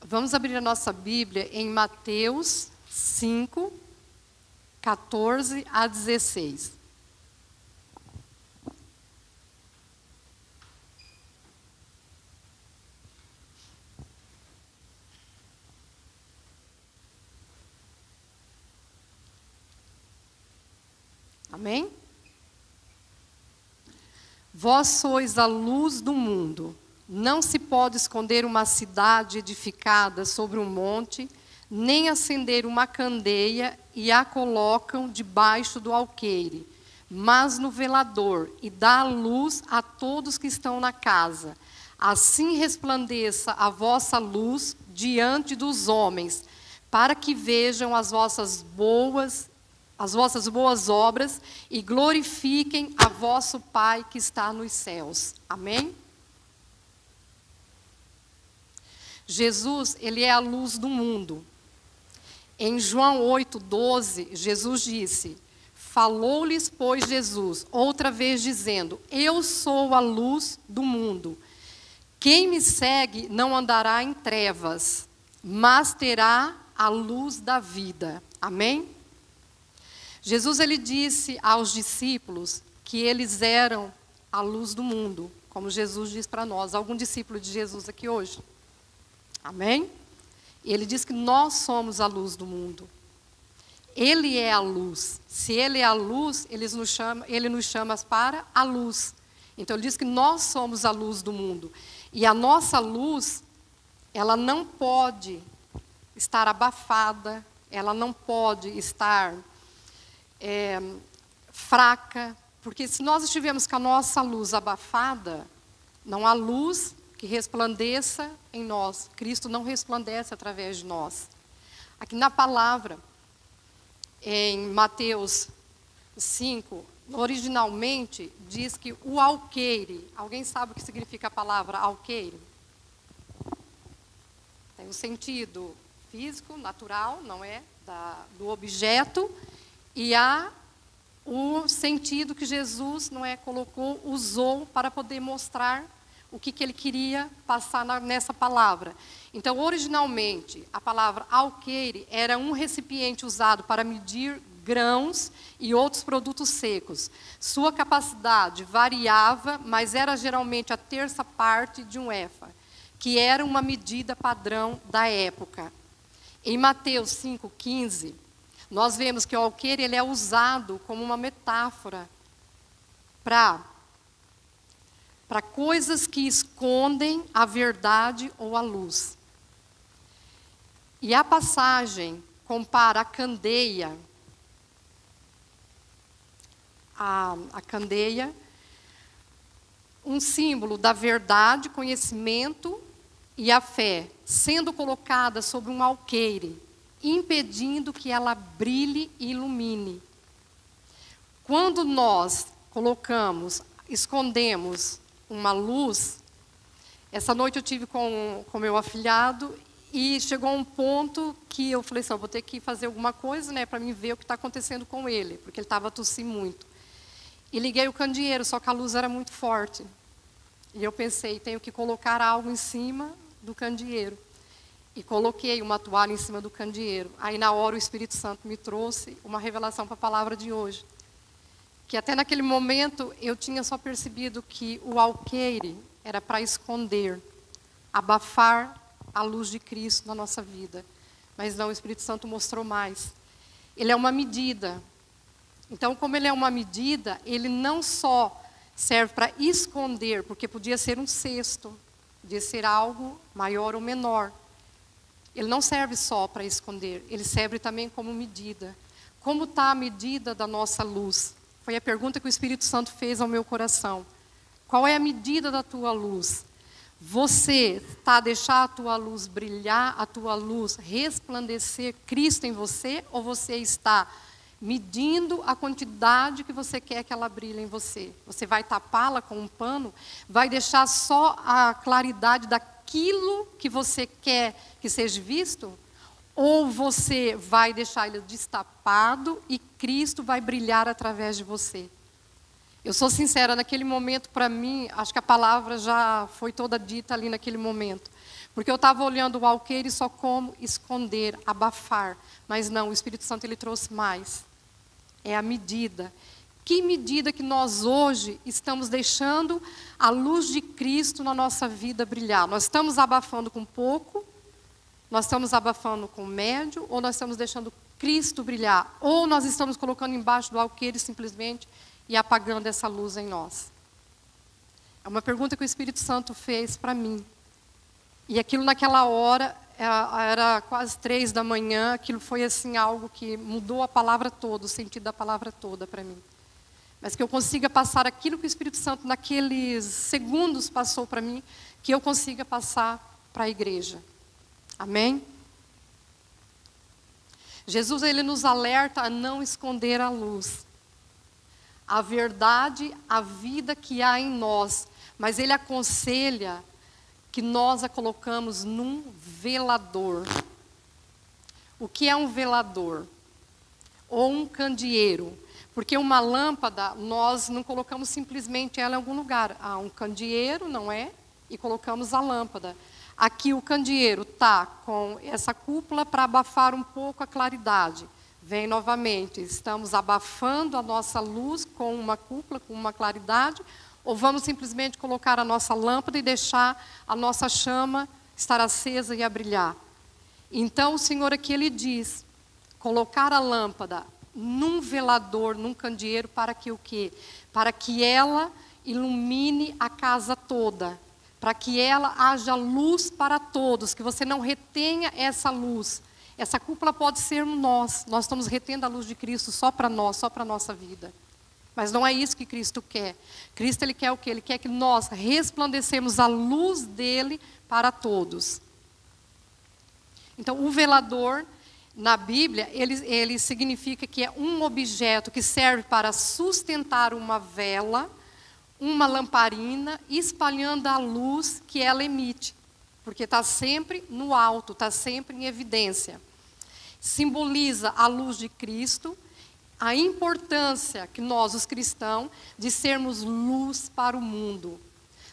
Vamos abrir a nossa Bíblia em Mateus 5, 14 a 16. Amém? Vós sois a luz do mundo. Não se pode esconder uma cidade edificada sobre um monte, nem acender uma candeia e a colocam debaixo do alqueire, mas no velador, e dá luz a todos que estão na casa. Assim resplandeça a vossa luz diante dos homens, para que vejam as vossas boas obras e glorifiquem a vosso Pai que está nos céus. Amém? Jesus, ele é a luz do mundo. Em João 8:12, Jesus disse: falou-lhes, pois, Jesus, outra vez dizendo: eu sou a luz do mundo. Quem me segue não andará em trevas, mas terá a luz da vida. Amém? Jesus, ele disse aos discípulos que eles eram a luz do mundo, como Jesus diz para nós. Algum discípulo de Jesus aqui hoje? Amém? Ele diz que nós somos a luz do mundo. Ele é a luz. Se ele é a luz, ele nos chama para a luz. Então ele diz que nós somos a luz do mundo. E a nossa luz, ela não pode estar abafada, ela não pode estar fraca, porque se nós estivermos com a nossa luz abafada, não há luz que resplandeça em nós. Cristo não resplandece através de nós. Aqui na palavra, em Mateus 5, originalmente diz que o alqueire, alguém sabe o que significa a palavra alqueire? Tem um sentido físico, natural, não é? Do objeto, e há o sentido que Jesus, não é, usou para poder mostrar o que ele queria passar nessa palavra. Então, originalmente, a palavra alqueire era um recipiente usado para medir grãos e outros produtos secos. Sua capacidade variava, mas era geralmente a terça parte de um éfa, que era uma medida padrão da época. Em Mateus 5,15, nós vemos que o alqueire ele é usado como uma metáfora para coisas que escondem a verdade ou a luz. E a passagem compara a candeia, a candeia, um símbolo da verdade, conhecimento e a fé, sendo colocada sobre um alqueire, impedindo que ela brilhe e ilumine. Quando nós escondemos uma luz, essa noite eu tive com meu afilhado e chegou um ponto que eu falei assim, eu vou ter que fazer alguma coisa, né, para mim ver o que está acontecendo com ele, porque ele estava tossindo muito. E liguei o candeeiro, só que a luz era muito forte. E eu pensei, tenho que colocar algo em cima do candeeiro. E coloquei uma toalha em cima do candeeiro. Aí na hora o Espírito Santo me trouxe uma revelação para a palavra de hoje. Que até naquele momento eu tinha só percebido que o alqueire era para esconder, abafar a luz de Cristo na nossa vida. Mas não, o Espírito Santo mostrou mais. Ele é uma medida. Então, como ele é uma medida, ele não só serve para esconder, porque podia ser um cesto, podia ser algo maior ou menor. Ele não serve só para esconder, ele serve também como medida. Como está a medida da nossa luz? Foi a pergunta que o Espírito Santo fez ao meu coração. Qual é a medida da tua luz? Você está a deixar a tua luz brilhar, a tua luz resplandecer Cristo em você? Ou você está medindo a quantidade que você quer que ela brilhe em você? Você vai tapá-la com um pano? Vai deixar só a claridade daquilo que você quer que seja visto? Ou você vai deixar ele destapado e Cristo vai brilhar através de você? Eu sou sincera, naquele momento, para mim, acho que a palavra já foi toda dita ali naquele momento. Porque eu estava olhando o alqueire só como esconder, abafar. Mas não, o Espírito Santo ele trouxe mais. É a medida. Que medida que nós hoje estamos deixando a luz de Cristo na nossa vida brilhar? Nós estamos abafando com pouco, nós estamos abafando com médio, ou nós estamos deixando Cristo brilhar? Ou nós estamos colocando embaixo do alqueire simplesmente e apagando essa luz em nós? É uma pergunta que o Espírito Santo fez para mim. E aquilo naquela hora, era quase 3 da manhã, aquilo foi assim algo que mudou a palavra toda, o sentido da palavra toda para mim. Mas que eu consiga passar aquilo que o Espírito Santo naqueles segundos passou para mim, que eu consiga passar para a igreja. Amém? Jesus ele nos alerta a não esconder a luz. A verdade, a vida que há em nós. Mas ele aconselha que nós a colocamos num velador. O que é um velador? Ou um candeeiro? Porque uma lâmpada, nós não colocamos simplesmente ela em algum lugar. Há um candeeiro, não é? E colocamos a lâmpada. Aqui o candeeiro está com essa cúpula para abafar um pouco a claridade. Vem novamente, estamos abafando a nossa luz com uma cúpula, com uma claridade, ou vamos simplesmente colocar a nossa lâmpada e deixar a nossa chama estar acesa e a brilhar? Então o Senhor aqui ele diz, colocar a lâmpada num velador, num candeeiro, para que o quê? Para que ela ilumine a casa toda, para que ela haja luz para todos, que você não retenha essa luz. Essa cúpula pode ser nós estamos retendo a luz de Cristo só para nós, só para a nossa vida. Mas não é isso que Cristo quer. Cristo ele quer o quê? Ele quer que nós resplandecemos a luz dele para todos. Então, o velador, na Bíblia, ele significa que é um objeto que serve para sustentar uma vela, uma lamparina, espalhando a luz que ela emite. Porque está sempre no alto, está sempre em evidência. Simboliza a luz de Cristo, a importância que nós, os cristãos, de sermos luz para o mundo,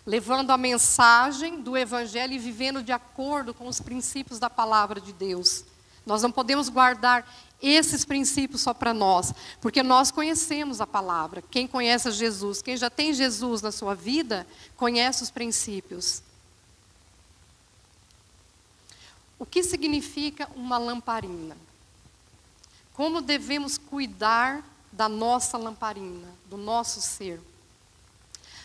levando a mensagem do Evangelho e vivendo de acordo com os princípios da palavra de Deus. Nós não podemos guardar esses princípios só para nós, porque nós conhecemos a palavra. Quem conhece Jesus, quem já tem Jesus na sua vida, conhece os princípios. O que significa uma lamparina? Como devemos cuidar da nossa lamparina, do nosso ser?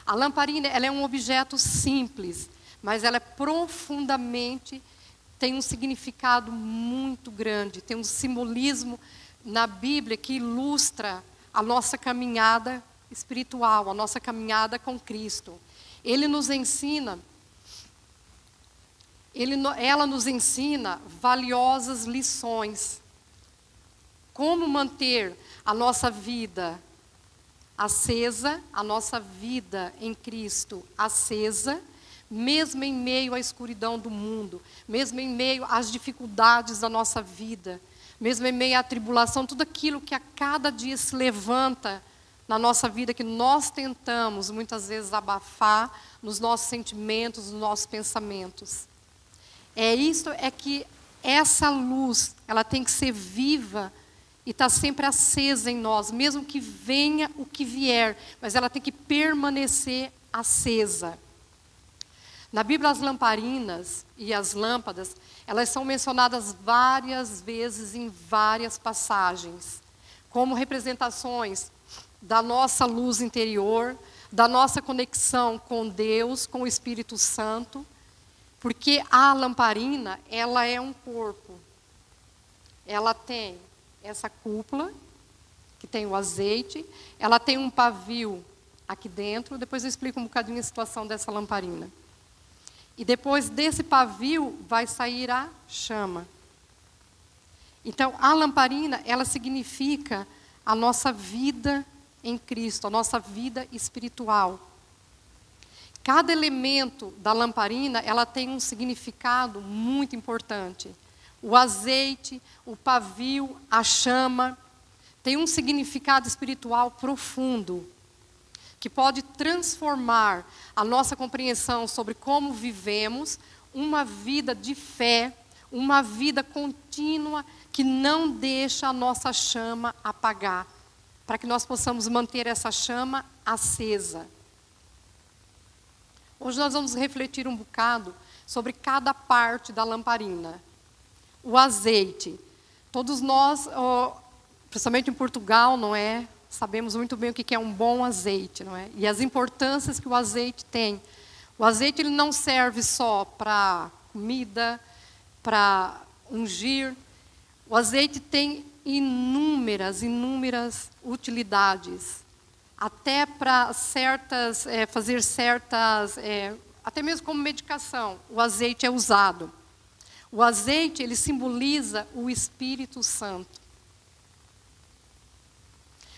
A lamparina ela é um objeto simples, mas ela é profundamente, tem um significado muito grande, tem um simbolismo na Bíblia que ilustra a nossa caminhada espiritual, a nossa caminhada com Cristo. Ele nos ensina, ela nos ensina valiosas lições. Como manter a nossa vida acesa, a nossa vida em Cristo acesa, mesmo em meio à escuridão do mundo, mesmo em meio às dificuldades da nossa vida, mesmo em meio à tribulação, tudo aquilo que a cada dia se levanta na nossa vida, que nós tentamos muitas vezes abafar nos nossos sentimentos, nos nossos pensamentos. É que essa luz, ela tem que ser viva e está sempre acesa em nós, mesmo que venha o que vier, mas ela tem que permanecer acesa. Na Bíblia, as lamparinas e as lâmpadas, elas são mencionadas várias vezes em várias passagens, como representações da nossa luz interior, da nossa conexão com Deus, com o Espírito Santo, porque a lamparina, ela é um corpo. Ela tem essa cúpula, que tem o azeite, ela tem um pavio aqui dentro, depois eu explico um bocadinho a situação dessa lamparina. E depois desse pavio vai sair a chama. Então, a lamparina, ela significa a nossa vida em Cristo, a nossa vida espiritual. Cada elemento da lamparina, ela tem um significado muito importante. O azeite, o pavio, a chama, tem um significado espiritual profundo, que pode transformar a nossa compreensão sobre como vivemos, uma vida de fé, uma vida contínua que não deixa a nossa chama apagar, para que nós possamos manter essa chama acesa. Hoje nós vamos refletir um bocado sobre cada parte da lamparina. O azeite. Todos nós, principalmente em Portugal, não é? Sabemos muito bem o que é um bom azeite, não é? E as importâncias que o azeite tem. O azeite ele não serve só para comida, para ungir. O azeite tem inúmeras utilidades. Até para fazer certas, até mesmo como medicação, o azeite é usado. O azeite, ele simboliza o Espírito Santo.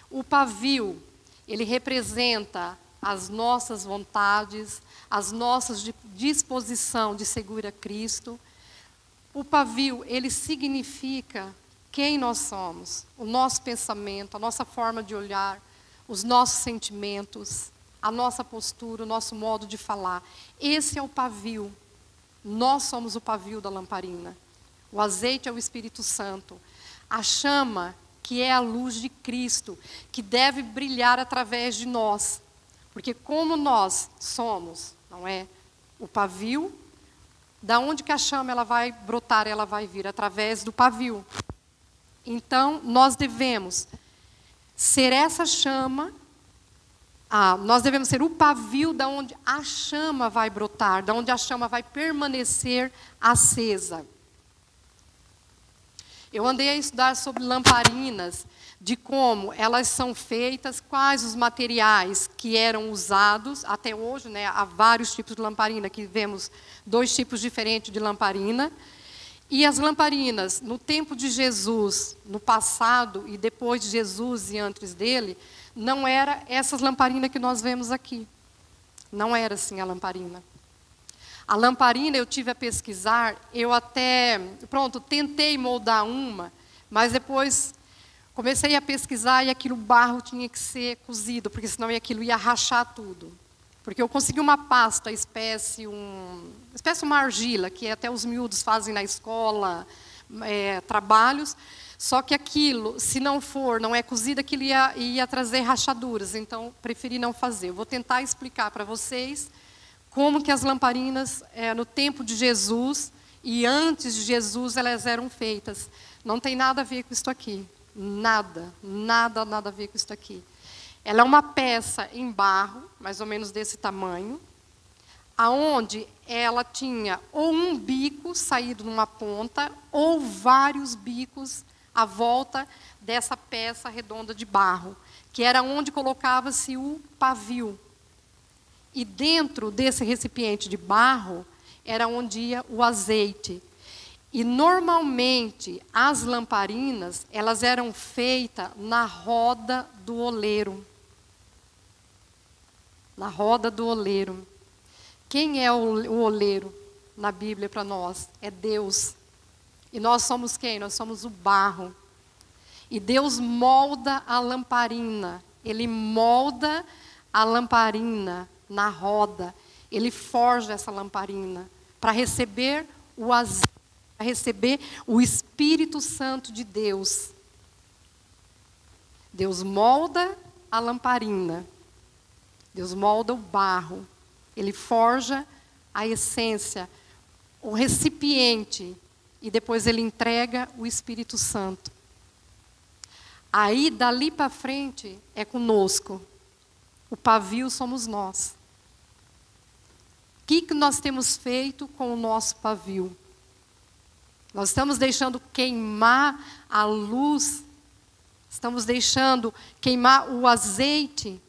O pavio, ele representa as nossas vontades, as nossas disposição de seguir a Cristo. O pavio, ele significa quem nós somos, o nosso pensamento, a nossa forma de olhar, os nossos sentimentos, a nossa postura, o nosso modo de falar. Esse é o pavio. Nós somos o pavio da lamparina. O azeite é o Espírito Santo. A chama, que é a luz de Cristo, que deve brilhar através de nós. Porque como nós somos, não é? O pavio, da onde que a chama ela vai brotar, ela vai vir? Através do pavio. Então, nós devemos ser essa chama, nós devemos ser o pavio da onde a chama vai brotar, da onde a chama vai permanecer acesa. Eu andei a estudar sobre lamparinas, de como elas são feitas, quais os materiais que eram usados. Até hoje, né, há vários tipos de lamparina, que vemos 2 tipos diferentes de lamparina. E as lamparinas, no tempo de Jesus, no passado e depois de Jesus e antes dele, não era essas lamparinas que nós vemos aqui. Não era assim a lamparina. A lamparina eu tive a pesquisar, eu até, tentei moldar uma, mas depois comecei a pesquisar e aquilo barro tinha que ser cozido, porque senão aquilo ia rachar tudo. Porque eu consegui uma pasta, espécie uma argila, que até os miúdos fazem na escola, trabalhos, só que aquilo, se não é cozido, aquilo ia trazer rachaduras, então preferi não fazer. Eu vou tentar explicar para vocês como que as lamparinas, no tempo de Jesus e antes de Jesus, elas eram feitas. Não tem nada a ver com isso aqui. Nada a ver com isso aqui. Ela é uma peça em barro, mais ou menos desse tamanho, aonde ela tinha ou um bico saído numa ponta, ou vários bicos à volta dessa peça redonda de barro, que era onde colocava-se o pavio. E dentro desse recipiente de barro, era onde ia o azeite. E normalmente, as lamparinas, elas eram feitas na roda do oleiro. Na roda do oleiro. Quem é o oleiro na Bíblia para nós? É Deus. E nós somos quem? Nós somos o barro. E Deus molda a lamparina. Ele molda a lamparina na roda. Ele forja essa lamparina para receber o azeite, para receber o Espírito Santo de Deus. Deus molda a lamparina. Deus molda o barro. Ele forja a essência, o recipiente, e depois ele entrega o Espírito Santo. Aí, dali para frente, é conosco. O pavio somos nós. O que nós temos feito com o nosso pavio? Nós estamos deixando queimar a luz, estamos deixando queimar o azeite,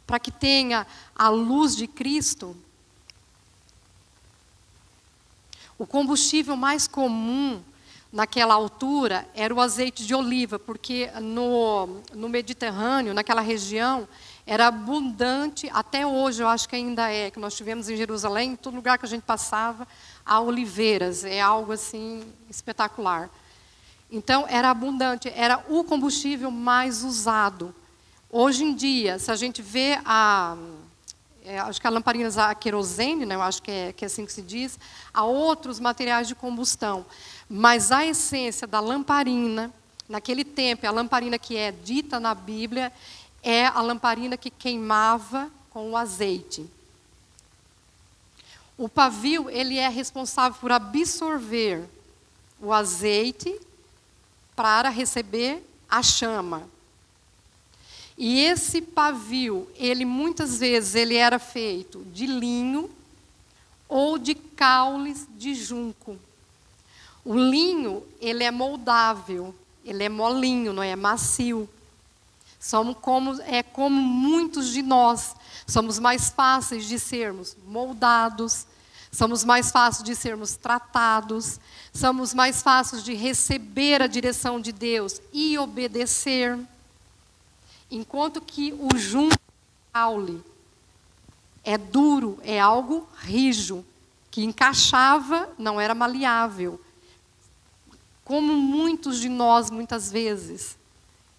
para que tenha a luz de Cristo. O combustível mais comum naquela altura era o azeite de oliva, porque no Mediterrâneo, naquela região, era abundante, até hoje eu acho que ainda é, que nós tivemos em Jerusalém, em todo lugar que a gente passava, há oliveiras, é algo assim espetacular. Então era abundante, era o combustível mais usado. Hoje em dia, se a gente vê acho que a lamparina a querosene, né, eu acho que é assim que se diz, há outros materiais de combustão. Mas a essência da lamparina, naquele tempo, a lamparina que é dita na Bíblia, é a lamparina que queimava com o azeite. O pavio, ele é responsável por absorver o azeite para receber a chama. E esse pavio, ele muitas vezes ele era feito de linho ou de caules de junco. O linho, ele é moldável, ele é molinho, não é macio. Como muitos de nós, somos mais fáceis de sermos moldados, somos mais fáceis de sermos tratados, somos mais fáceis de receber a direção de Deus e obedecer. Enquanto que o junco caule é duro, é algo rijo, que encaixava, não era maleável. Como muitos de nós, muitas vezes.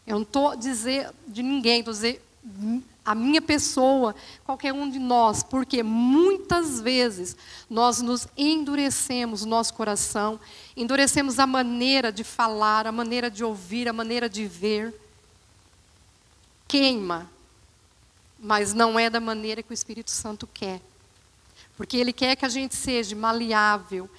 Eu não estou dizendo de ninguém, estou dizendo a minha pessoa, qualquer um de nós, porque muitas vezes nós nos endurecemos o nosso coração, endurecemos a maneira de falar, a maneira de ouvir, a maneira de ver. Queima, mas não é da maneira que o Espírito Santo quer. Porque Ele quer que a gente seja maleável,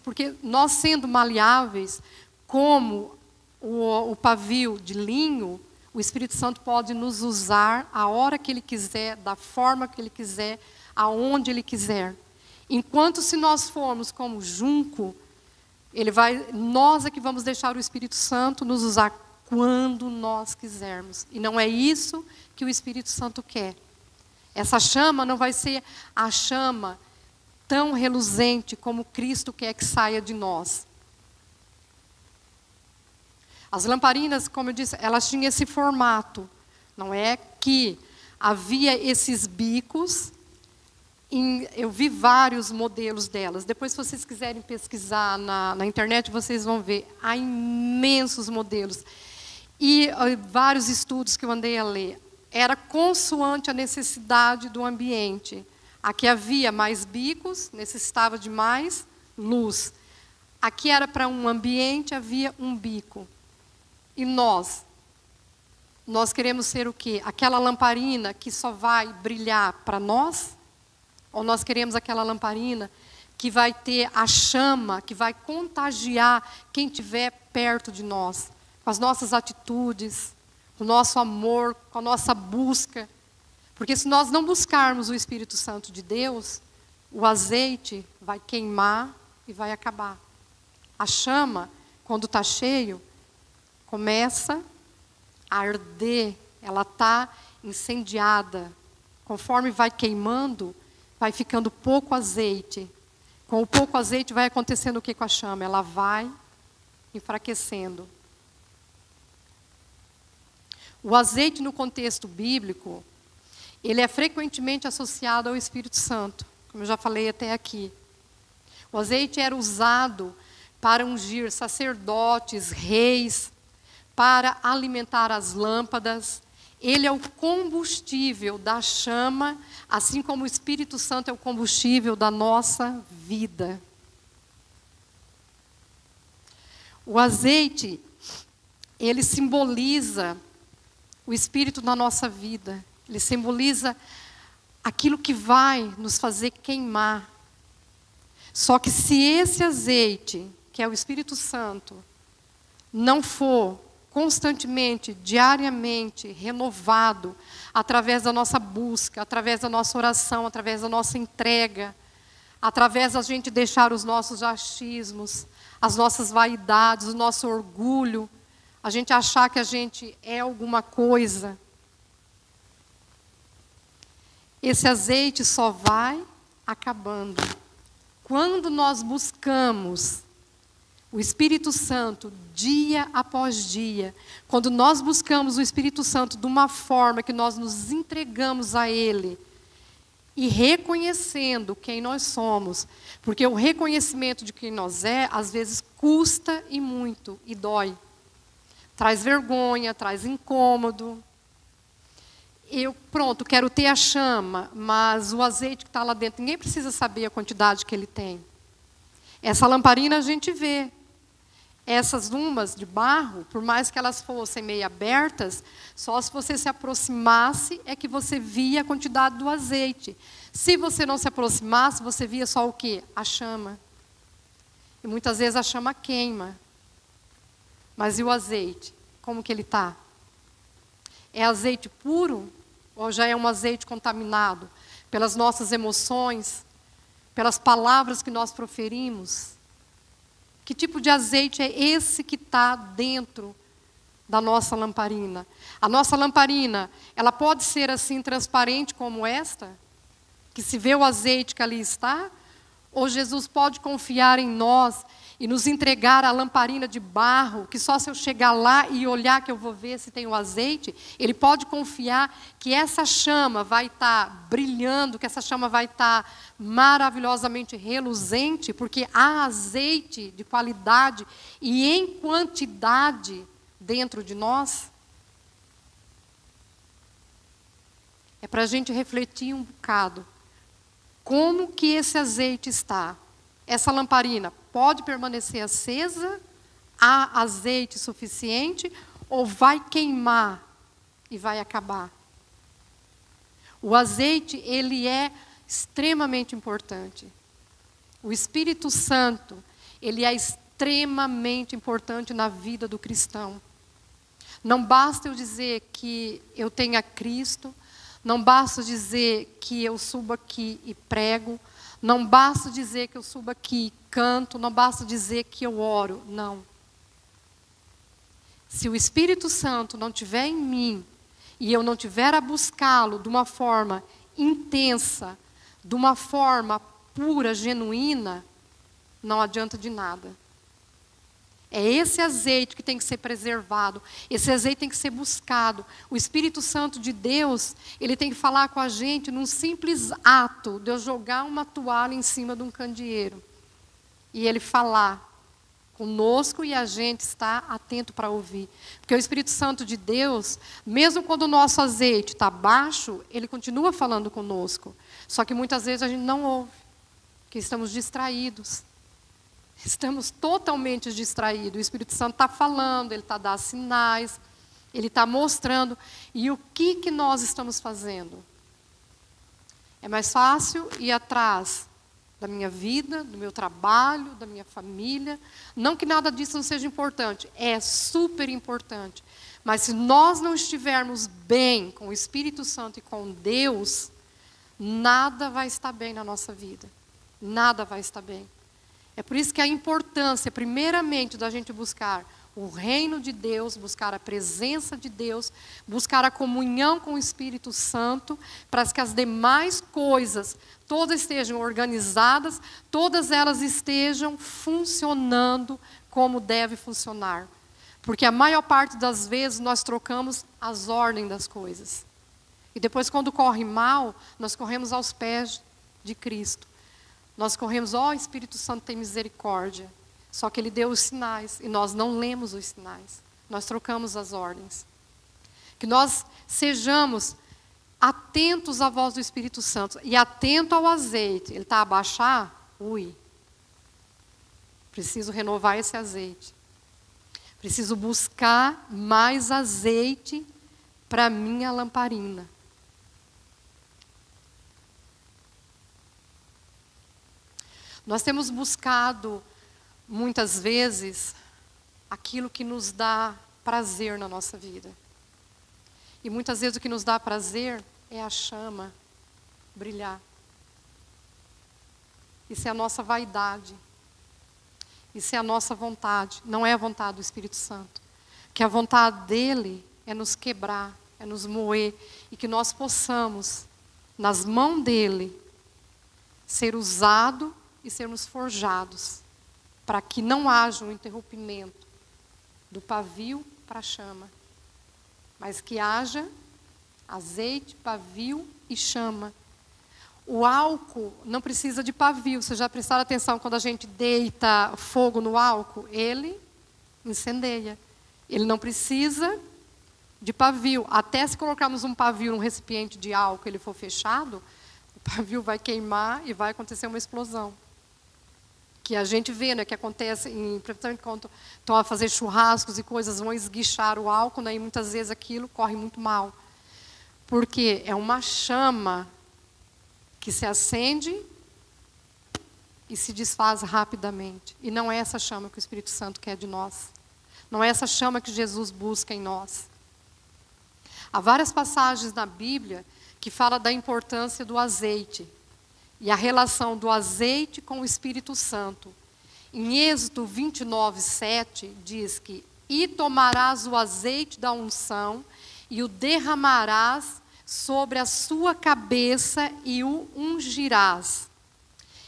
porque nós sendo maleáveis, como o pavio de linho, o Espírito Santo pode nos usar a hora que Ele quiser, da forma que Ele quiser, aonde Ele quiser. Enquanto se nós formos como junco, nós é que vamos deixar o Espírito Santo nos usar quando nós quisermos. E não é isso que o Espírito Santo quer. Essa chama não vai ser a chama tão reluzente como Cristo quer que saia de nós. As lamparinas, como eu disse, elas tinham esse formato. Não é que havia esses bicos. Eu vi vários modelos delas. Depois, se vocês quiserem pesquisar na internet, vocês vão ver. Há imensos modelos. E vários estudos que eu andei a ler. Era consoante a necessidade do ambiente. Aqui havia mais bicos, necessitava de mais luz. Aqui era para um ambiente, havia um bico. E nós queremos ser o quê? Aquela lamparina que só vai brilhar para nós? Ou nós queremos aquela lamparina que vai ter a chama, que vai contagiar quem estiver perto de nós? Com as nossas atitudes, com o nosso amor, com a nossa busca. Porque se nós não buscarmos o Espírito Santo de Deus, o azeite vai queimar e vai acabar. A chama, quando está cheio, começa a arder, ela está incendiada. Conforme vai queimando, vai ficando pouco azeite. Com o pouco azeite vai acontecendo o que com a chama? Ela vai enfraquecendo. O azeite, no contexto bíblico, ele é frequentemente associado ao Espírito Santo, como eu já falei até aqui. O azeite era usado para ungir sacerdotes, reis, para alimentar as lâmpadas. Ele é o combustível da chama, assim como o Espírito Santo é o combustível da nossa vida. O azeite, ele simboliza o Espírito na nossa vida. Ele simboliza aquilo que vai nos fazer queimar. Só que se esse azeite, que é o Espírito Santo, não for constantemente, diariamente, renovado, através da nossa busca, através da nossa oração, através da nossa entrega, através da gente deixar os nossos achismos, as nossas vaidades, o nosso orgulho, a gente achar que a gente é alguma coisa. Esse azeite só vai acabando. Quando nós buscamos o Espírito Santo dia após dia, quando nós buscamos o Espírito Santo de uma forma que nós nos entregamos a Ele e reconhecendo quem nós somos, porque o reconhecimento de quem nós às vezes custa e muito e dói. Traz vergonha, traz incômodo. eu, pronto, quero ter a chama, mas o azeite que está lá dentro, ninguém precisa saber a quantidade que ele tem. Essa lamparina a gente vê. Essas lumas de barro, por mais que elas fossem meio abertas, só se você se aproximasse é que você via a quantidade do azeite. Se você não se aproximasse, você via só o quê? A chama. E muitas vezes a chama queima. Mas e o azeite? Como que ele está? É azeite puro ou já é um azeite contaminado pelas nossas emoções, pelas palavras que nós proferimos? Que tipo de azeite é esse que está dentro da nossa lamparina? A nossa lamparina, ela pode ser assim transparente como esta? Que se vê o azeite que ali está? Ou Jesus pode confiar em nós e nos entregar a lamparina de barro, que só se eu chegar lá e olhar que eu vou ver se tem o azeite? Ele pode confiar que essa chama vai estar brilhando, que essa chama vai estar maravilhosamente reluzente, porque há azeite de qualidade e em quantidade dentro de nós? É para a gente refletir um bocado. Como que esse azeite está? Essa lamparina pode permanecer acesa? Há azeite suficiente? Ou vai queimar e vai acabar? O azeite, ele é extremamente importante. O Espírito Santo, ele é extremamente importante na vida do cristão. Não basta eu dizer que eu tenha Cristo, não basta dizer que eu subo aqui e prego, não basta dizer que eu subo aqui e canto, não basta dizer que eu oro, não. Se o Espírito Santo não estiver em mim, e eu não tiver a buscá-lo de uma forma intensa, de uma forma pura, genuína, não adianta de nada. É esse azeite que tem que ser preservado, esse azeite tem que ser buscado. O Espírito Santo de Deus, ele tem que falar com a gente num simples ato de eu jogar uma toalha em cima de um candeeiro. E ele falar conosco e a gente está atento para ouvir. Porque o Espírito Santo de Deus, mesmo quando o nosso azeite está baixo, ele continua falando conosco. Só que muitas vezes a gente não ouve, porque estamos distraídos. Estamos totalmente distraídos. O Espírito Santo está falando, ele está dando sinais, ele está mostrando. E o que nós estamos fazendo? É mais fácil ir atrás da minha vida, do meu trabalho, da minha família. Não que nada disso não seja importante, é super importante. Mas se nós não estivermos bem com o Espírito Santo e com Deus, nada vai estar bem na nossa vida. Nada vai estar bem. É por isso que a importância, primeiramente, da gente buscar o reino de Deus, buscar a presença de Deus, buscar a comunhão com o Espírito Santo, para que as demais coisas todas estejam organizadas, todas elas estejam funcionando como deve funcionar. Porque a maior parte das vezes nós trocamos as ordens das coisas. E depois, quando corre mal, nós corremos aos pés de Cristo. Nós corremos, ó, Espírito Santo tem misericórdia. Só que ele deu os sinais e nós não lemos os sinais. Nós trocamos as ordens. Que nós sejamos atentos à voz do Espírito Santo e atento ao azeite. Ele está a baixar? Ui. Preciso renovar esse azeite. Preciso buscar mais azeite para a minha lamparina. Nós temos buscado, muitas vezes, aquilo que nos dá prazer na nossa vida. E muitas vezes o que nos dá prazer é a chama brilhar. Isso é a nossa vaidade. Isso é a nossa vontade. Não é a vontade do Espírito Santo. Que a vontade dele é nos quebrar, é nos moer. E que nós possamos, nas mãos dele, ser usado e sermos forjados, para que não haja um interrompimento do pavio para a chama, mas que haja azeite, pavio e chama. O álcool não precisa de pavio. Vocês já prestaram atenção quando a gente deita fogo no álcool? Ele incendeia. Ele não precisa de pavio. Até se colocarmos um pavio num recipiente de álcool e ele for fechado, o pavio vai queimar e vai acontecer uma explosão. Que a gente vê, né, que acontece, principalmente quando estão a fazer churrascos e coisas, vão esguichar o álcool, né, e muitas vezes aquilo corre muito mal. Porque é uma chama que se acende e se desfaz rapidamente. E não é essa chama que o Espírito Santo quer de nós. Não é essa chama que Jesus busca em nós. Há várias passagens na Bíblia que falam da importância do azeite e a relação do azeite com o Espírito Santo. Em Êxodo 29:7 diz que: "E tomarás o azeite da unção e o derramarás sobre a sua cabeça e o ungirás."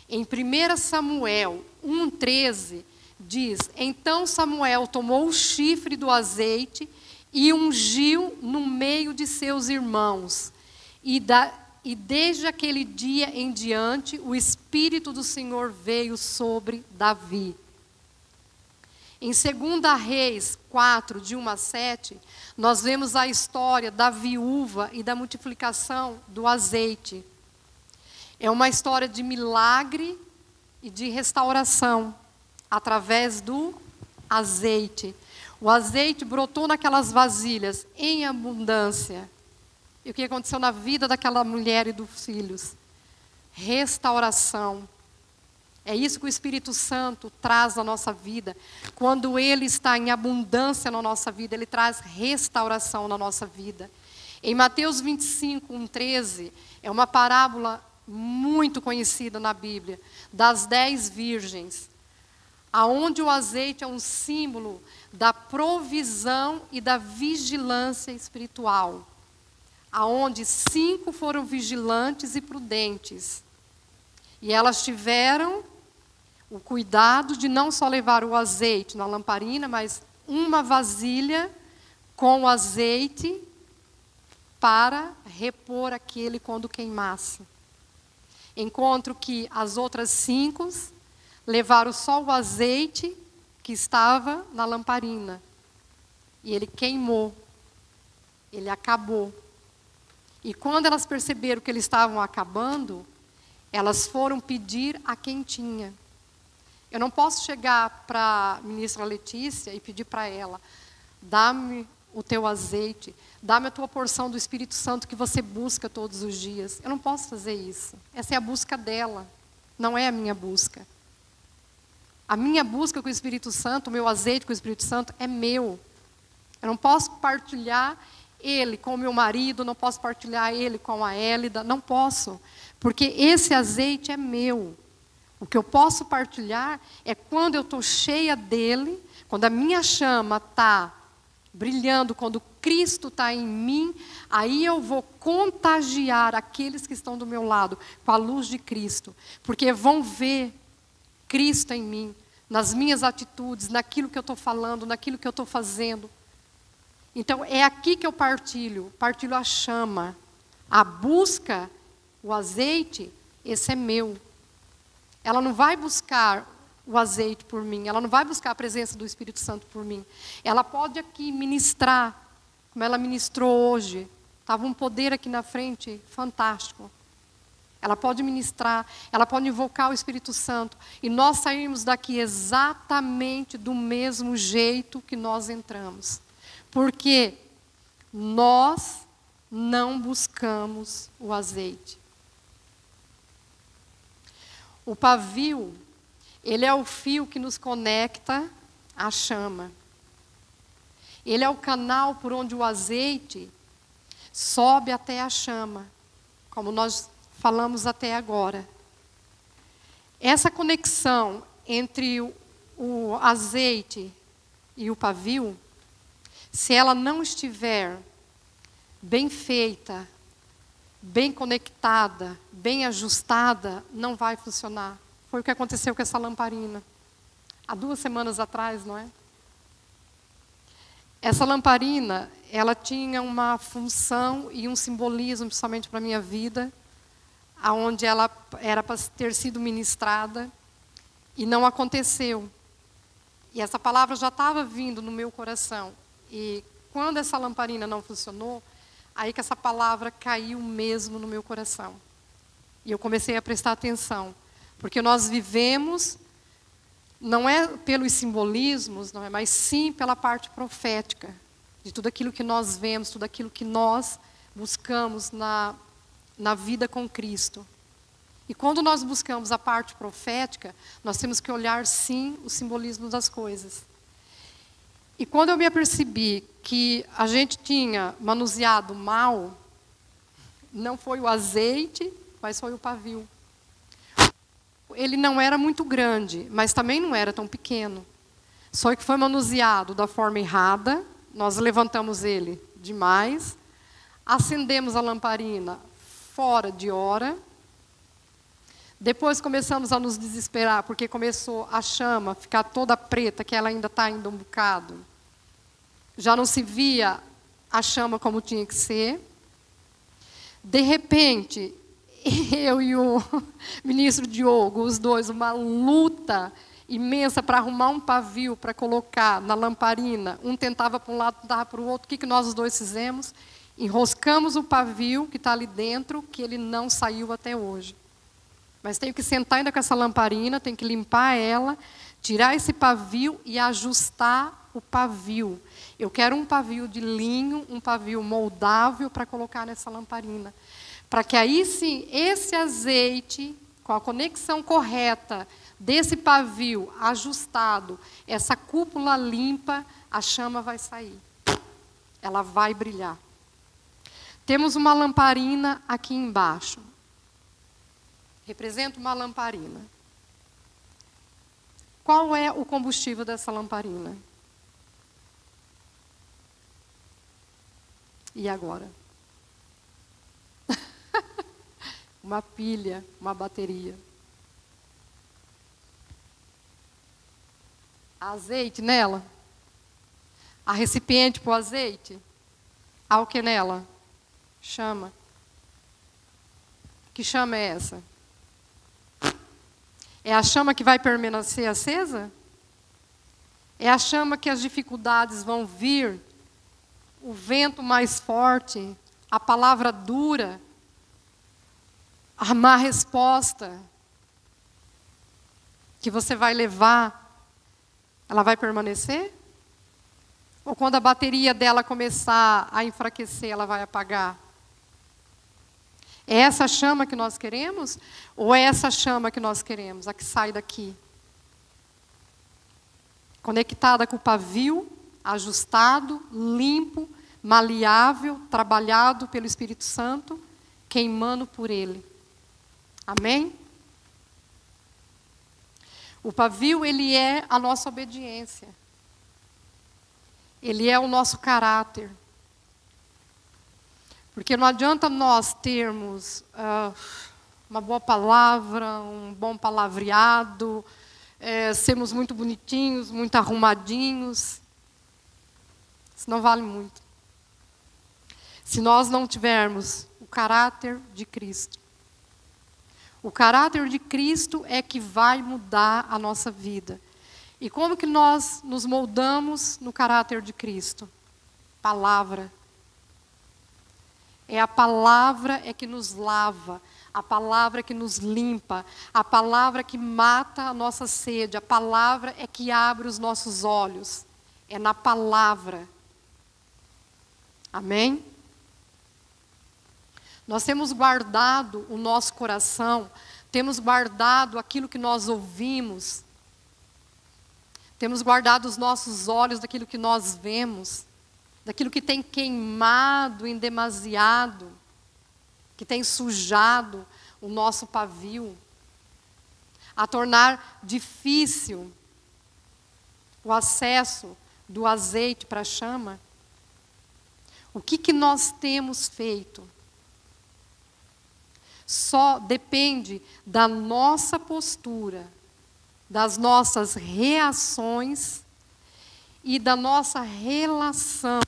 Em 1 Samuel 1:13 diz: "Então Samuel tomou o chifre do azeite e ungiu no meio de seus irmãos. E desde aquele dia em diante, o Espírito do Senhor veio sobre Davi." Em 2 Reis 4, de 1-7, nós vemos a história da viúva e da multiplicação do azeite. É uma história de milagre e de restauração, através do azeite. O azeite brotou naquelas vasilhas em abundância. E o que aconteceu na vida daquela mulher e dos filhos? Restauração. É isso que o Espírito Santo traz na nossa vida. Quando Ele está em abundância na nossa vida, Ele traz restauração na nossa vida. Em Mateus 25:13, é uma parábola muito conhecida na Bíblia, das 10 virgens, aonde o azeite é um símbolo da provisão e da vigilância espiritual, aonde 5 foram vigilantes e prudentes, e elas tiveram o cuidado de não só levar o azeite na lamparina, mas uma vasilha com o azeite para repor aquele quando queimasse. Encontro que as outras 5 levaram só o azeite que estava na lamparina. E ele queimou. Ele acabou. E quando elas perceberam que eles estavam acabando, elas foram pedir a quem tinha. Eu não posso chegar para a ministra Letícia e pedir para ela: "Dá-me o teu azeite, dá-me a tua porção do Espírito Santo que você busca todos os dias." Eu não posso fazer isso. Essa é a busca dela, não é a minha busca. A minha busca com o Espírito Santo, o meu azeite com o Espírito Santo é meu. Eu não posso partilhar ele com o meu marido, não posso partilhar ele com a Élida, não posso. Porque esse azeite é meu. O que eu posso partilhar é quando eu estou cheia dele, quando a minha chama está brilhando, quando Cristo está em mim, aí eu vou contagiar aqueles que estão do meu lado com a luz de Cristo. Porque vão ver Cristo em mim, nas minhas atitudes, naquilo que eu estou falando, naquilo que eu estou fazendo. Então é aqui que eu partilho a chama. A busca, o azeite, esse é meu. Ela não vai buscar o azeite por mim, ela não vai buscar a presença do Espírito Santo por mim. Ela pode aqui ministrar, como ela ministrou hoje. Estava um poder aqui na frente fantástico. Ela pode ministrar, ela pode invocar o Espírito Santo. E nós sairmos daqui exatamente do mesmo jeito que nós entramos. Porque nós não buscamos o azeite. O pavio, ele é o fio que nos conecta à chama. Ele é o canal por onde o azeite sobe até a chama, como nós falamos até agora. Essa conexão entre o azeite e o pavio, se ela não estiver bem feita, bem conectada, bem ajustada, não vai funcionar. Foi o que aconteceu com essa lamparina. Há 2 semanas atrás, não é? Essa lamparina, ela tinha uma função e um simbolismo, principalmente para a minha vida, aonde ela era para ter sido ministrada e não aconteceu. E essa palavra já estava vindo no meu coração. E quando essa lamparina não funcionou, aí que essa palavra caiu mesmo no meu coração. E eu comecei a prestar atenção. Porque nós vivemos, não é pelos simbolismos, não é, mas sim pela parte profética. De tudo aquilo que nós vemos, tudo aquilo que nós buscamos na vida com Cristo. E quando nós buscamos a parte profética, nós temos que olhar, sim, o simbolismo das coisas. E quando eu me apercebi que a gente tinha manuseado mal, não foi o azeite, mas foi o pavio. Ele não era muito grande, mas também não era tão pequeno. Só que foi manuseado da forma errada, nós levantamos ele demais, acendemos a lamparina fora de hora. Depois começamos a nos desesperar, porque começou a chama ficar toda preta, que ela ainda está ainda um bocado. Já não se via a chama como tinha que ser. De repente, eu e o ministro Diogo, os dois, uma luta imensa para arrumar um pavio para colocar na lamparina. Um tentava para um lado, tentava para o outro. O que nós os dois fizemos? Enroscamos o pavio que está ali dentro, que ele não saiu até hoje. Mas tenho que sentar ainda com essa lamparina, tenho que limpar ela, tirar esse pavio e ajustar o pavio. Eu quero um pavio de linho, um pavio moldável para colocar nessa lamparina. Para que aí sim, esse azeite, com a conexão correta desse pavio ajustado, essa cúpula limpa, a chama vai sair. Ela vai brilhar. Temos uma lamparina aqui embaixo. Representa uma lamparina. Qual é o combustível dessa lamparina? E agora? Uma pilha, uma bateria. Há azeite nela? Há recipiente para o azeite? Há o que nela? Chama. Que chama é essa? É a chama que vai permanecer acesa? É a chama que as dificuldades vão vir, o vento mais forte, a palavra dura, a má resposta que você vai levar, ela vai permanecer? Ou quando a bateria dela começar a enfraquecer, ela vai apagar? É essa chama que nós queremos? Ou é essa chama que nós queremos, a que sai daqui? Conectada com o pavio, ajustado, limpo, maleável, trabalhado pelo Espírito Santo, queimando por Ele. Amém? O pavio, ele é a nossa obediência. Ele é o nosso caráter. Porque não adianta nós termos uma boa palavra, um bom palavreado, sermos muito bonitinhos, muito arrumadinhos. Isso não vale muito. Se nós não tivermos o caráter de Cristo. O caráter de Cristo é que vai mudar a nossa vida. E como que nós nos moldamos no caráter de Cristo? Palavra. É a palavra que nos lava, a palavra que nos limpa, a palavra que mata a nossa sede, a palavra é que abre os nossos olhos. É na palavra. Amém? Nós temos guardado o nosso coração, temos guardado aquilo que nós ouvimos, temos guardado os nossos olhos daquilo que nós vemos, daquilo que tem queimado em demasiado, que tem sujado o nosso pavio, a tornar difícil o acesso do azeite para a chama. O que nós temos feito? Só depende da nossa postura, das nossas reações e da nossa relação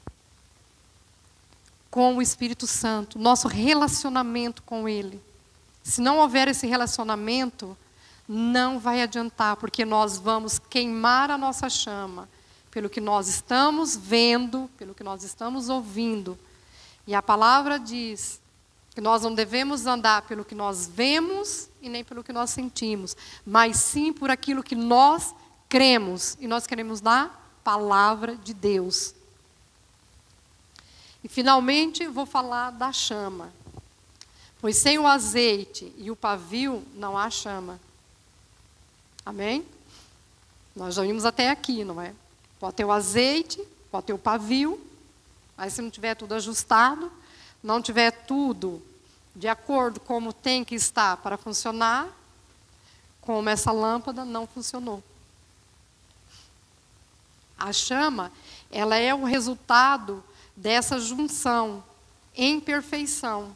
com o Espírito Santo, nosso relacionamento com Ele. Se não houver esse relacionamento, não vai adiantar, porque nós vamos queimar a nossa chama, pelo que nós estamos vendo, pelo que nós estamos ouvindo. E a palavra diz que nós não devemos andar pelo que nós vemos e nem pelo que nós sentimos, mas sim por aquilo que nós cremos. E nós queremos na palavra de Deus. E finalmente vou falar da chama. Pois sem o azeite e o pavio não há chama. Amém? Nós já vimos até aqui, não é? Pode ter o azeite, pode ter o pavio, mas se não tiver tudo ajustado, não tiver tudo de acordo como tem que estar para funcionar, como essa lâmpada não funcionou. A chama, ela é o resultado dessa junção em perfeição.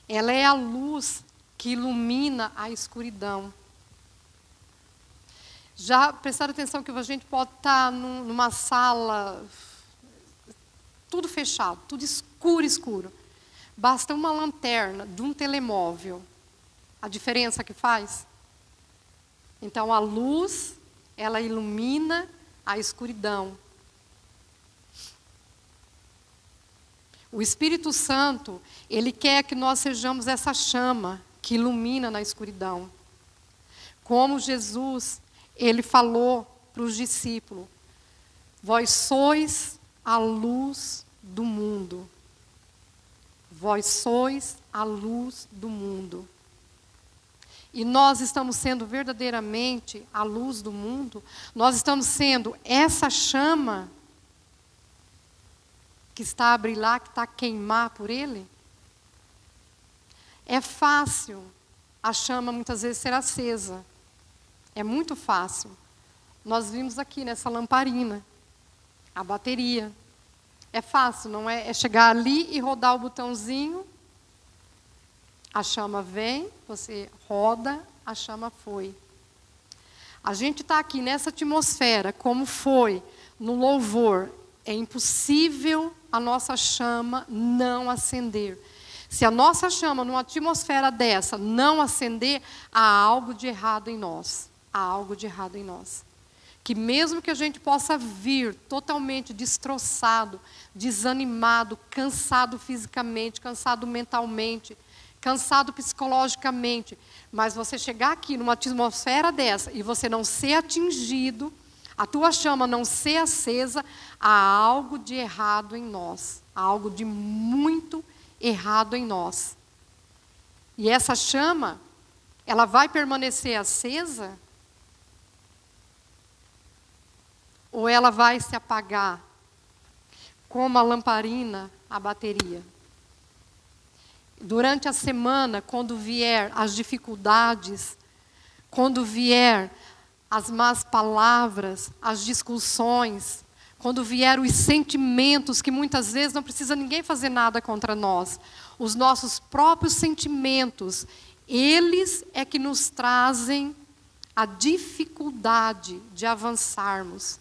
Ela é a luz que ilumina a escuridão. Já prestaram atenção que a gente pode estar numa sala, tudo fechado, tudo escuro, escuro. Basta uma lanterna de um telemóvel. A diferença que faz? Então, a luz, ela ilumina a escuridão. O Espírito Santo, ele quer que nós sejamos essa chama que ilumina na escuridão. Como Jesus, ele falou para os discípulos: vós sois a luz do mundo. Vós sois a luz do mundo. E nós estamos sendo verdadeiramente a luz do mundo. Nós estamos sendo essa chama que está a brilhar, que está a queimar por ele. É fácil a chama muitas vezes ser acesa. É muito fácil. Nós vimos aqui nessa lamparina, a bateria. É fácil, não é? É chegar ali e rodar o botãozinho, a chama vem, você roda, a chama foi. A gente está aqui nessa atmosfera, como foi no louvor. É impossível a nossa chama não acender. Se a nossa chama, numa atmosfera dessa, não acender, há algo de errado em nós. Há algo de errado em nós. Que mesmo que a gente possa vir totalmente destroçado, desanimado, cansado fisicamente, cansado mentalmente, cansado psicologicamente, mas você chegar aqui numa atmosfera dessa e você não ser atingido, a tua chama não ser acesa, há algo de errado em nós. Há algo de muito errado em nós. E essa chama, ela vai permanecer acesa? Ou ela vai se apagar? Como a lamparina, a bateria. Durante a semana, quando vier as dificuldades, quando vier as más palavras, as discussões, quando vier os sentimentos, que muitas vezes não precisa ninguém fazer nada contra nós, os nossos próprios sentimentos, eles é que nos trazem a dificuldade de avançarmos.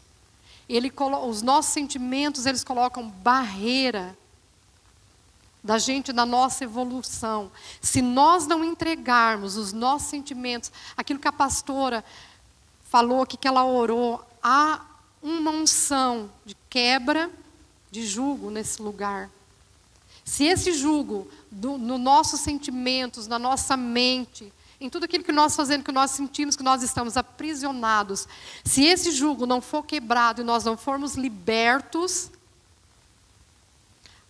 Os nossos sentimentos, eles colocam barreira da gente, da nossa evolução. Se nós não entregarmos os nossos sentimentos, aquilo que a pastora falou aqui, que ela orou, há uma unção de quebra de jugo nesse lugar. Se esse jugo, nos nossos sentimentos, na nossa mente, em tudo aquilo que nós fazemos, que nós sentimos que nós estamos aprisionados, se esse jugo não for quebrado e nós não formos libertos,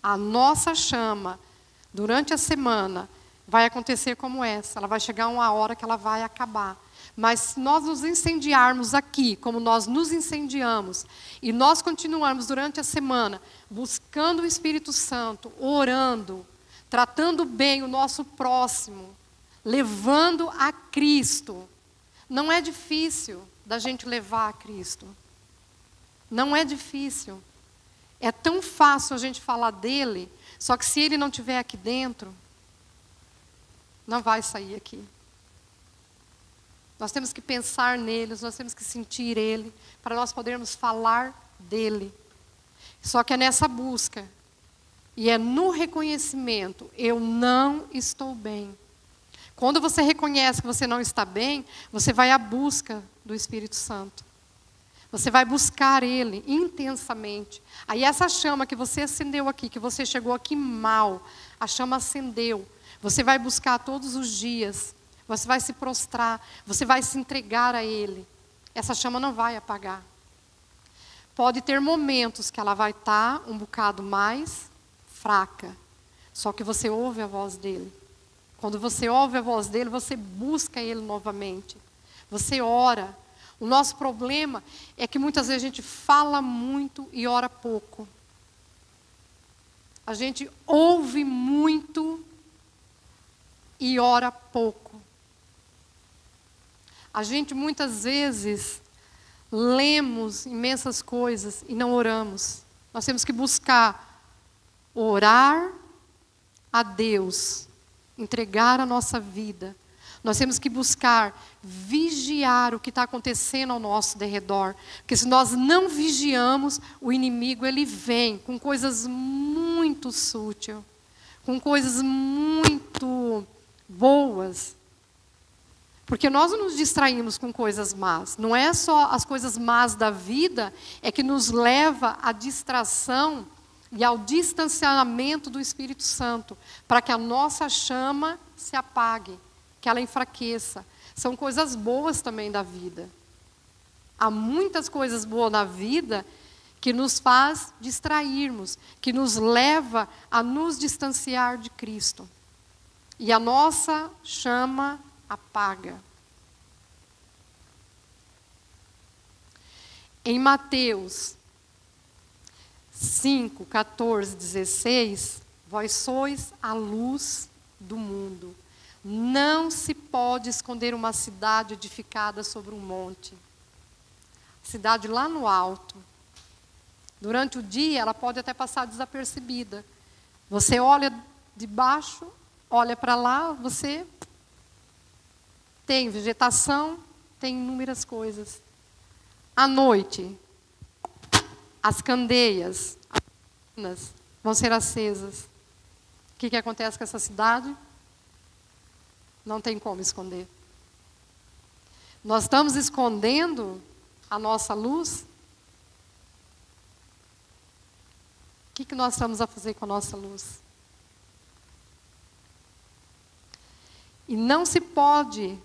a nossa chama, durante a semana, vai acontecer como essa. Ela vai chegar uma hora que ela vai acabar. Mas se nós nos incendiarmos aqui, como nós nos incendiamos, e nós continuarmos durante a semana, buscando o Espírito Santo, orando, tratando bem o nosso próximo, levando a Cristo. Não é difícil da gente levar a Cristo. Não é difícil. É tão fácil a gente falar dele, só que se ele não estiver aqui dentro, não vai sair aqui. Nós temos que pensar nele, nós temos que sentir ele, para nós podermos falar dele. Só que é nessa busca, e é no reconhecimento, eu não estou bem. Quando você reconhece que você não está bem, você vai à busca do Espírito Santo. Você vai buscar Ele intensamente. Aí essa chama que você acendeu aqui, que você chegou aqui mal, a chama acendeu. Você vai buscar todos os dias. Você vai se prostrar. Você vai se entregar a Ele. Essa chama não vai apagar. Pode ter momentos que ela vai estar um bocado mais fraca. Só que você ouve a voz dEle. Quando você ouve a voz dEle, você busca Ele novamente. Você ora. O nosso problema é que muitas vezes a gente fala muito e ora pouco. A gente ouve muito e ora pouco. A gente muitas vezes lemos imensas coisas e não oramos. Nós temos que buscar orar a Deus, entregar a nossa vida. Nós temos que buscar vigiar o que está acontecendo ao nosso derredor. Porque se nós não vigiamos, o inimigo ele vem com coisas muito sutis, com coisas muito boas. Porque nós não nos distraímos com coisas más. Não é só as coisas más da vida é que nos leva à distração e ao distanciamento do Espírito Santo, para que a nossa chama se apague, que ela enfraqueça. São coisas boas também da vida. Há muitas coisas boas na vida que nos faz distrairmos, que nos leva a nos distanciar de Cristo. E a nossa chama apaga. Em Mateus 5, 14, 16, vós sois a luz do mundo. Não se pode esconder uma cidade edificada sobre um monte. Cidade lá no alto. Durante o dia, ela pode até passar desapercebida. Você olha de baixo, olha para lá, você tem vegetação, tem inúmeras coisas. À noite, as candeias, as luminas vão ser acesas. O que acontece com essa cidade? Não tem como esconder. Nós estamos escondendo a nossa luz? O que nós estamos a fazer com a nossa luz? E não se pode,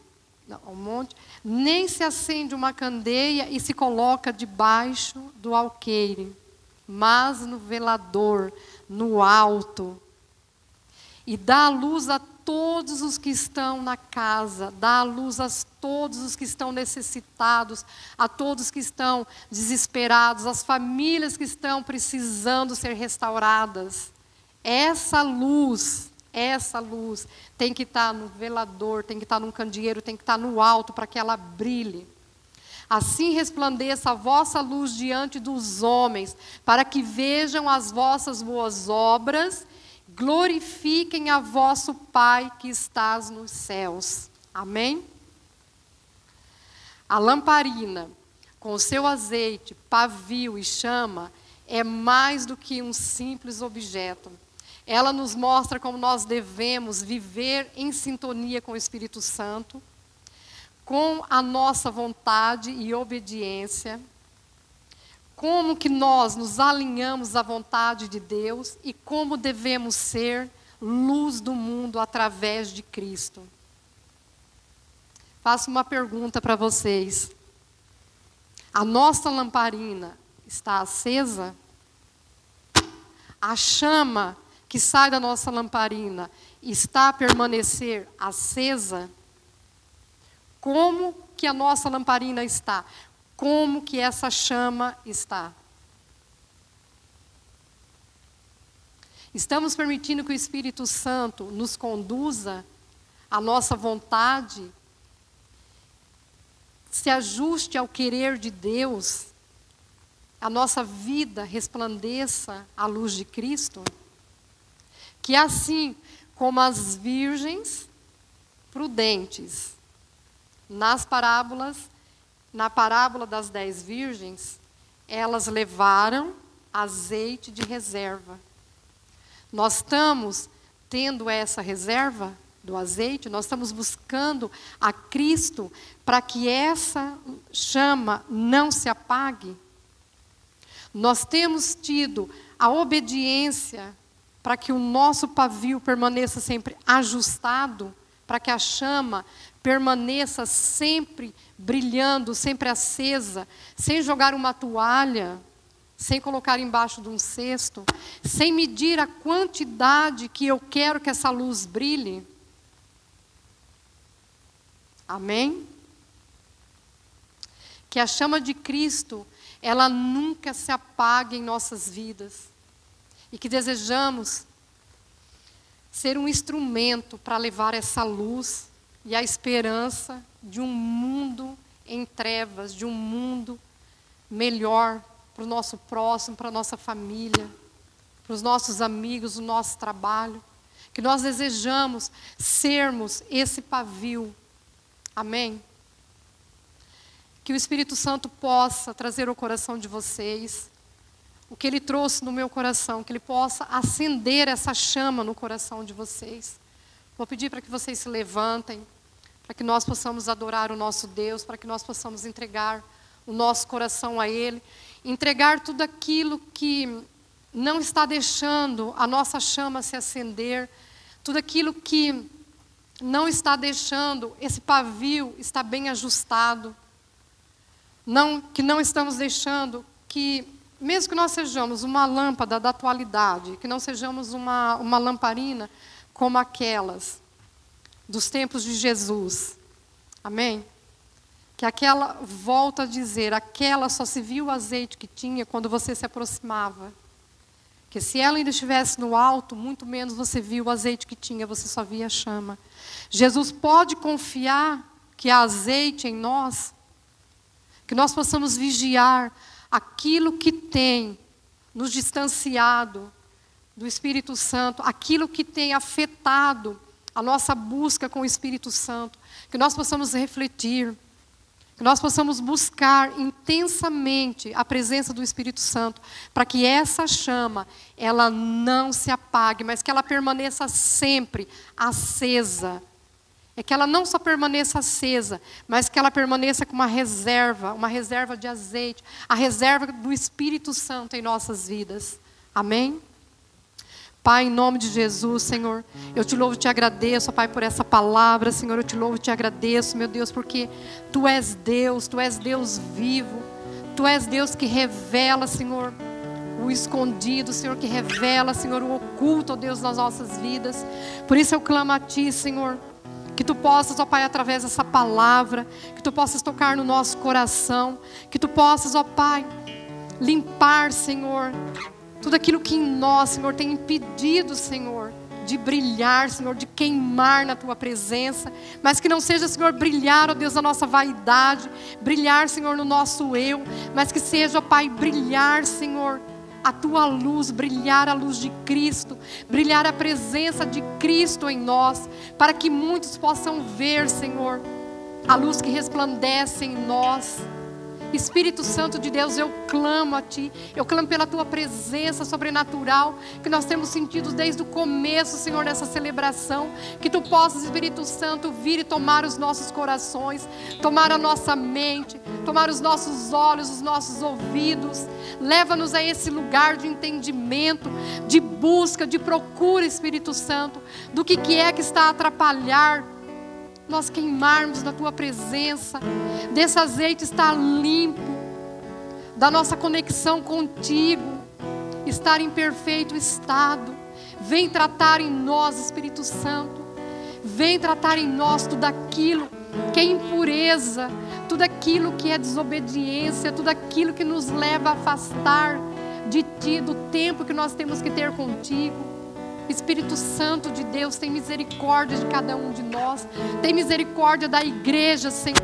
nem se acende uma candeia e se coloca debaixo do alqueire, mas no velador, no alto. E dá a luz a todos os que estão na casa, dá a luz a todos os que estão necessitados, a todos que estão desesperados, as famílias que estão precisando ser restauradas. Essa luz tem que estar no velador, tem que estar num candeeiro, tem que estar no alto para que ela brilhe. Assim resplandeça a vossa luz diante dos homens, para que vejam as vossas boas obras, glorifiquem a vosso Pai que estás nos céus. Amém? A lamparina, com o seu azeite, pavio e chama, é mais do que um simples objeto. Ela nos mostra como nós devemos viver em sintonia com o Espírito Santo, com a nossa vontade e obediência, como que nós nos alinhamos à vontade de Deus e como devemos ser luz do mundo através de Cristo. Faço uma pergunta para vocês. A nossa lamparina está acesa? A chama que sai da nossa lamparina está a permanecer acesa? Como que a nossa lamparina está? Como que essa chama está? Estamos permitindo que o Espírito Santo nos conduza, a nossa vontade se ajuste ao querer de Deus, a nossa vida resplandeça à luz de Cristo? Que assim como as virgens prudentes, na parábola das 10 virgens, elas levaram azeite de reserva. Nós estamos tendo essa reserva? do azeite, nós estamos buscando a Cristo para que essa chama não se apague. Nós temos tido a obediência para que o nosso pavio permaneça sempre ajustado, para que a chama permaneça sempre brilhando, sempre acesa, sem jogar uma toalha, sem colocar embaixo de um cesto, sem medir a quantidade que eu quero que essa luz brilhe. Amém? Que a chama de Cristo, ela nunca se apague em nossas vidas. E que desejamos ser um instrumento para levar essa luz e a esperança de um mundo em trevas, de um mundo melhor para o nosso próximo, para a nossa família, para os nossos amigos, o nosso trabalho. Que nós desejamos sermos esse pavio. Amém? Que o Espírito Santo possa trazer ao coração de vocês o que Ele trouxe no meu coração, que Ele possa acender essa chama no coração de vocês. Vou pedir para que vocês se levantem, para que nós possamos adorar o nosso Deus, para que nós possamos entregar o nosso coração a Ele, entregar tudo aquilo que não está deixando a nossa chama se acender, tudo aquilo que não está deixando esse pavio estar bem ajustado, que não estamos deixando que, mesmo que nós sejamos uma lâmpada da atualidade, que não sejamos uma lamparina como aquelas dos tempos de Jesus. Amém? Que aquela, volta a dizer, aquela só se viu o azeite que tinha quando você se aproximava. Que se ela ainda estivesse no alto, muito menos você viu o azeite que tinha, você só via a chama. Jesus pode confiar que há azeite em nós, que nós possamos vigiar aquilo que tem nos distanciado do Espírito Santo, aquilo que tem afetado a nossa busca com o Espírito Santo, que nós possamos refletir, que nós possamos buscar intensamente a presença do Espírito Santo, para que essa chama, ela não se apague, mas que ela permaneça sempre acesa. É que ela não só permaneça acesa, mas que ela permaneça com uma reserva de azeite, a reserva do Espírito Santo em nossas vidas. Amém? Pai, em nome de Jesus, Senhor, eu te louvo e te agradeço, Pai, por essa palavra, Senhor, eu te louvo e te agradeço, meu Deus, porque Tu és Deus vivo, Tu és Deus que revela, Senhor, o escondido, Senhor, que revela, Senhor, o oculto, ó Deus, nas nossas vidas. Por isso eu clamo a Ti, Senhor, que Tu possas, ó Pai, através dessa palavra, que Tu possas tocar no nosso coração, que Tu possas, ó Pai, limpar, Senhor, tudo aquilo que em nós, Senhor, tem impedido, Senhor, de brilhar, Senhor, de queimar na Tua presença, mas que não seja, Senhor, brilhar, ó Deus, na nossa vaidade, brilhar, Senhor, no nosso eu, mas que seja, ó Pai, brilhar, Senhor, a Tua luz, brilhar a luz de Cristo, brilhar a presença de Cristo em nós, para que muitos possam ver, Senhor, a luz que resplandece em nós. Espírito Santo de Deus, eu clamo a Ti, eu clamo pela Tua presença sobrenatural, que nós temos sentido desde o começo, Senhor, dessa celebração, que Tu possas, Espírito Santo, vir e tomar os nossos corações, tomar a nossa mente, tomar os nossos olhos, os nossos ouvidos, leva-nos a esse lugar de entendimento, de busca, de procura, Espírito Santo, do que é que está a atrapalhar nós queimarmos na Tua presença, desse azeite estar limpo, da nossa conexão contigo, estar em perfeito estado. Vem tratar em nós, Espírito Santo, vem tratar em nós tudo aquilo que é impureza, tudo aquilo que é desobediência, tudo aquilo que nos leva a afastar de Ti, do tempo que nós temos que ter contigo. Espírito Santo de Deus, tem misericórdia de cada um de nós, tem misericórdia da igreja, Senhor.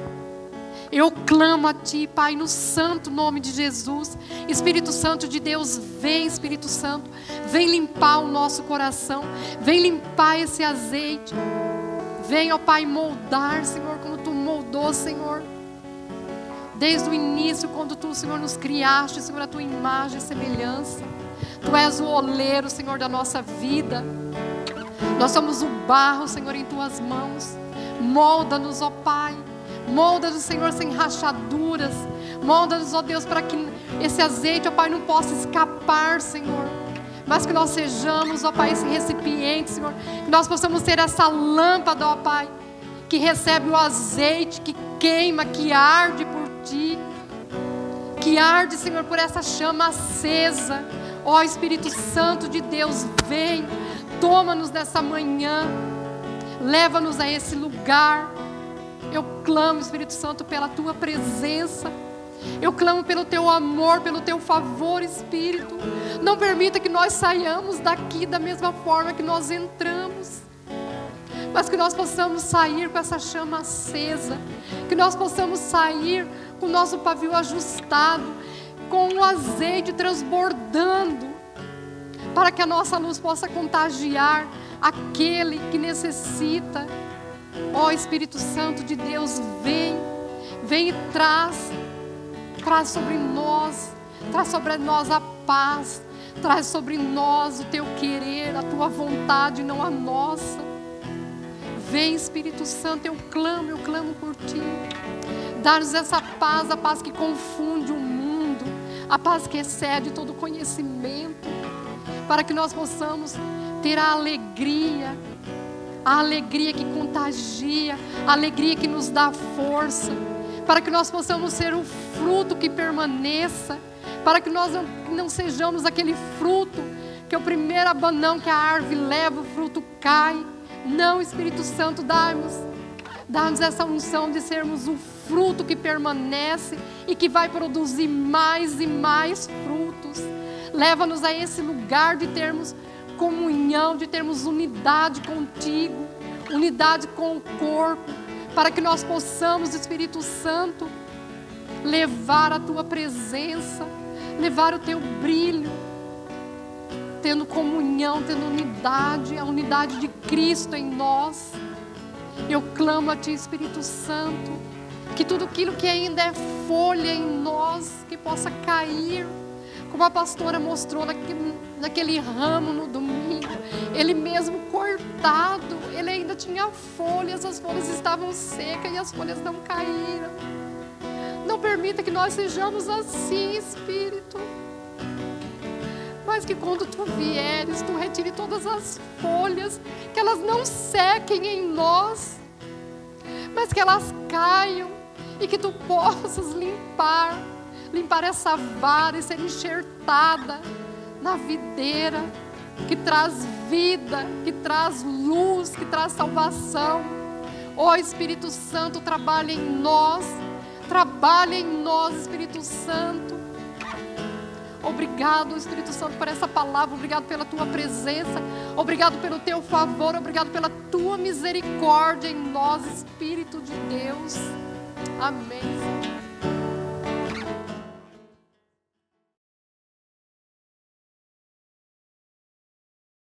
Eu clamo a Ti, Pai, no santo nome de Jesus. Espírito Santo de Deus, vem, Espírito Santo, vem limpar o nosso coração, vem limpar esse azeite, vem, ó Pai, moldar, Senhor, como Tu moldou, Senhor, desde o início, quando Tu, Senhor, nos criaste, Senhor, a Tua imagem e semelhança. Tu és o oleiro, Senhor, da nossa vida. Nós somos o barro, Senhor, em Tuas mãos. Molda-nos, ó Pai. Molda-nos, Senhor, sem rachaduras. Molda-nos, ó Deus, para que esse azeite, ó Pai, não possa escapar, Senhor. Mas que nós sejamos, ó Pai, esse recipiente, Senhor. Que nós possamos ter essa lâmpada, ó Pai, que recebe o azeite, que queima, que arde por Ti. Que arde, Senhor, por essa chama acesa. Ó Espírito Santo de Deus, vem. Toma-nos nessa manhã. Leva-nos a esse lugar. Eu clamo, Espírito Santo, pela Tua presença. Eu clamo pelo Teu amor, pelo Teu favor, Espírito. Não permita que nós saiamos daqui da mesma forma que nós entramos, mas que nós possamos sair com essa chama acesa, que nós possamos sair com o nosso pavio ajustado, com o azeite transbordando, para que a nossa luz possa contagiar aquele que necessita. Ó Espírito Santo de Deus, vem e traz sobre nós a paz, traz sobre nós o Teu querer, a Tua vontade, não a nossa. Vem, Espírito Santo, eu clamo por Ti. Dá-nos essa paz, a paz que confunde o mundo, a paz que excede todo conhecimento, para que nós possamos ter a alegria que contagia, a alegria que nos dá força, para que nós possamos ser o fruto que permaneça, para que nós não sejamos aquele fruto que o primeiro abanão que a árvore leva, o fruto cai. Não, Espírito Santo, dá-nos essa unção de sermos o fruto que permanece e que vai produzir mais e mais frutos. Leva-nos a esse lugar de termos comunhão, de termos unidade contigo, unidade com o corpo, para que nós possamos, Espírito Santo, levar a Tua presença, levar o Teu brilho, tendo comunhão, tendo unidade, a unidade de Cristo em nós. Eu clamo a Ti, Espírito Santo, que tudo aquilo que ainda é folha em nós, que possa cair, como a pastora mostrou naquele ramo no domingo, ele mesmo cortado, ele ainda tinha folhas, as folhas estavam secas e as folhas não caíram. Não permita que nós sejamos assim, Espírito, mas que quando Tu vieres, Tu retire todas as folhas, que elas não sequem em nós, mas que elas caiam e que Tu possas limpar essa vara e ser enxertada na videira que traz vida, que traz luz, que traz salvação. Ó Espírito Santo, trabalha em nós, Espírito Santo. Obrigado, Espírito Santo, por essa palavra. Obrigado pela Tua presença. Obrigado pelo Teu favor. Obrigado pela Tua misericórdia em nós, Espírito de Deus. Amém.